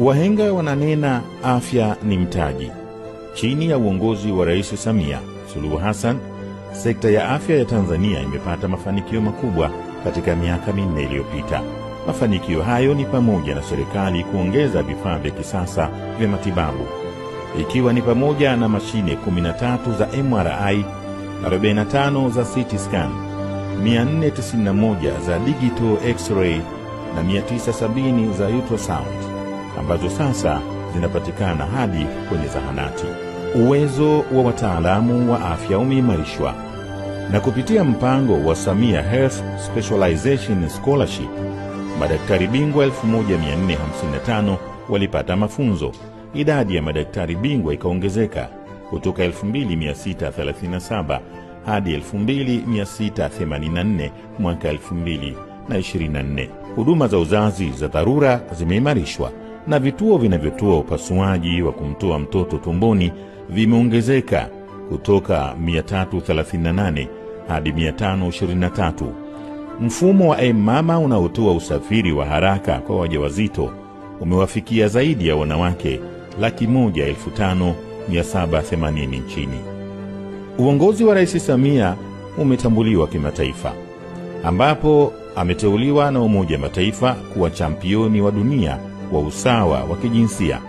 Wahenga wananena afya ni mtaji. Chini ya uongozi wa Rais Samia Suluhu Hassan, sekta ya afya ya Tanzania imepata mafanikio makubwa katika miaka 4 iliyopita. Mafanikio hayo ni pamoja na serikali kuongeza vifaa vya kisasa vya matibabu, ikiwa ni pamoja na mashine 13 za MRI, 45 za CT scan, 491 za digital x-ray na 970 za ultrasound, ambazo sasa zinapatikana hadi kwenye zahanati. Uwezo wa wataalamu wa afya umeimarishwa, na kupitia mpango wa Samia Health Specialization Scholarship, madaktari bingwa 1455 walipata mafunzo. Idadi ya madaktari bingwa ikaongezeka kutoka 2637 hadi 2684 mwaka 2024. Huduma za uzazi za dharura zimeimarishwa, na vituo vinavyotoa upasuaji wa kumtoa mtoto tumboni vimeongezeka kutoka 338 hadi 523. Mfumo wa mama unaotoa usafiri wa haraka kwa wajawazito umewafikia zaidi ya wanawake 105,780 nchini. Uongozi wa Rais Samia umetambuliwa kimataifa, ambapo ameteuliwa na Umoja wa Mataifa kuwa championi wa dunia wa usawa wa kijinsia,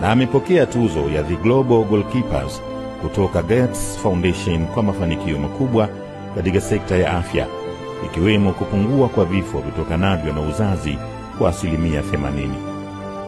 na amepokea tuzo ya The Global Goalkeepers kutoka Gates Foundation kwa mafanikio makubwa katika sekta ya afya, ikiwemo kupungua kwa vifo vitokanavyo na uzazi kwa 80%.